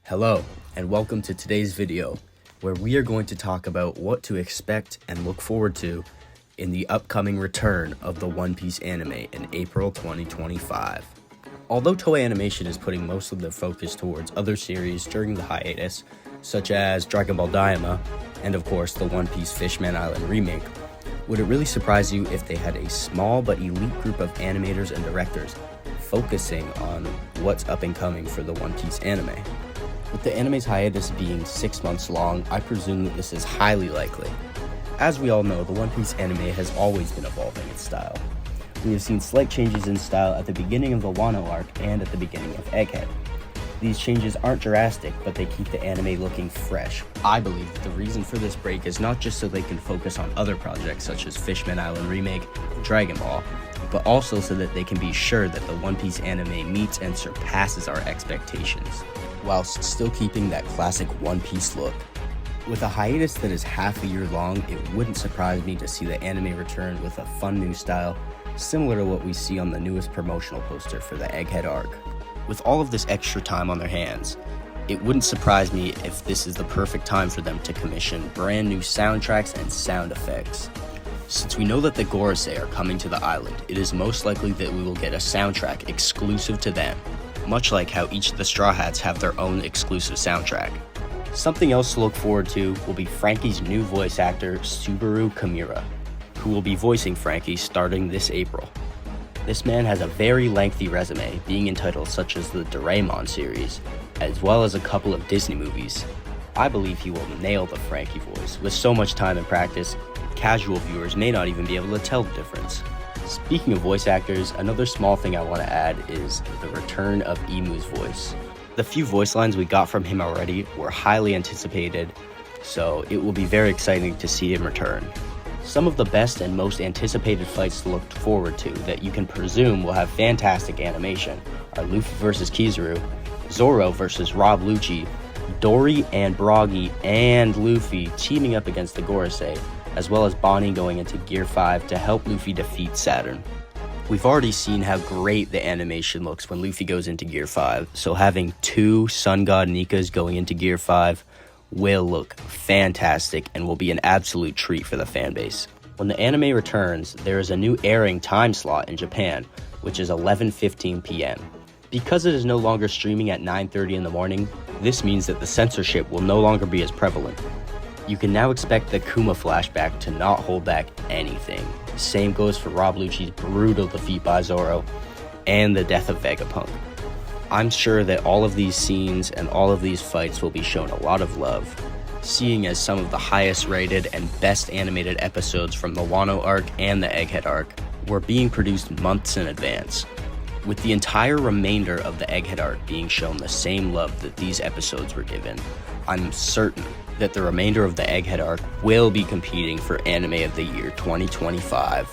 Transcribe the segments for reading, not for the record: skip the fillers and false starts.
Hello, and welcome to today's video, where we are going to talk about what to expect and look forward to in the upcoming return of the One Piece anime in April 2025. Although Toei Animation is putting most of their focus towards other series during the hiatus, such as Dragon Ball Daima, and of course the One Piece Fishman Island remake, would it really surprise you if they had a small but elite group of animators and directors focusing on what's up and coming for the One Piece anime? With the anime's hiatus being 6 months long, I presume that this is highly likely. As we all know, the One Piece anime has always been evolving its style. We have seen slight changes in style at the beginning of the Wano arc and at the beginning of Egghead. These changes aren't drastic, but they keep the anime looking fresh. I believe that the reason for this break is not just so they can focus on other projects such as Fishman Island Remake and Dragon Ball, but also so that they can be sure that the One Piece anime meets and surpasses our expectations, whilst still keeping that classic One Piece look. With a hiatus that is half a year long, it wouldn't surprise me to see the anime return with a fun new style, similar to what we see on the newest promotional poster for the Egghead arc. With all of this extra time on their hands, it wouldn't surprise me if this is the perfect time for them to commission brand new soundtracks and sound effects. Since we know that the Gorosei are coming to the island, it is most likely that we will get a soundtrack exclusive to them, much like how each of the Straw Hats have their own exclusive soundtrack. Something else to look forward to will be Franky's new voice actor, Subaru Kimura, who will be voicing Franky starting this April. This man has a very lengthy resume, being in titles such as the Doraemon series, as well as a couple of Disney movies. I believe he will nail the Franky voice. With so much time and practice, casual viewers may not even be able to tell the difference. Speaking of voice actors, another small thing I want to add is the return of Emu's voice. The few voice lines we got from him already were highly anticipated, so it will be very exciting to see him return. Some of the best and most anticipated fights to look forward to that you can presume will have fantastic animation are Luffy vs. Kizaru, Zoro vs. Rob Lucci, Dory and Broggy and Luffy teaming up against the Gorosei, as well as Bonnie going into Gear 5 to help Luffy defeat Saturn. We've already seen how great the animation looks when Luffy goes into Gear 5, so having two Sun God Nikas going into Gear 5 will look fantastic and will be an absolute treat for the fanbase. When the anime returns, there is a new airing time slot in Japan, which is 11:15 p.m. Because it is no longer streaming at 9:30 in the morning, this means that the censorship will no longer be as prevalent. You can now expect the Kuma flashback to not hold back anything. Same goes for Rob Lucci's brutal defeat by Zoro and the death of Vegapunk. I'm sure that all of these scenes and all of these fights will be shown a lot of love, seeing as some of the highest rated and best animated episodes from the Wano arc and the Egghead arc were being produced months in advance. With the entire remainder of the Egghead arc being shown the same love that these episodes were given, I'm certain that the remainder of the Egghead arc will be competing for Anime of the Year 2025.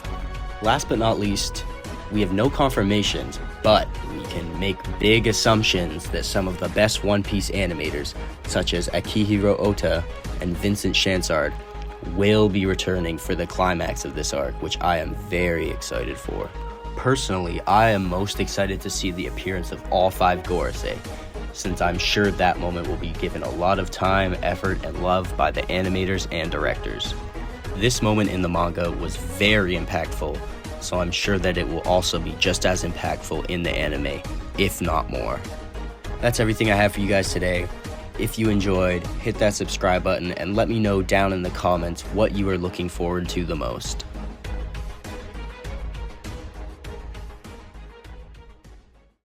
Last but not least, we have no confirmations, but we can make big assumptions that some of the best One Piece animators, such as Akihiro Ota and Vincent Chansard, will be returning for the climax of this arc, which I am very excited for. Personally, I am most excited to see the appearance of all 5 Gorosei, since I'm sure that moment will be given a lot of time, effort, and love by the animators and directors. This moment in the manga was very impactful, so I'm sure that it will also be just as impactful in the anime, if not more. That's everything I have for you guys today. If you enjoyed, hit that subscribe button and let me know down in the comments what you are looking forward to the most.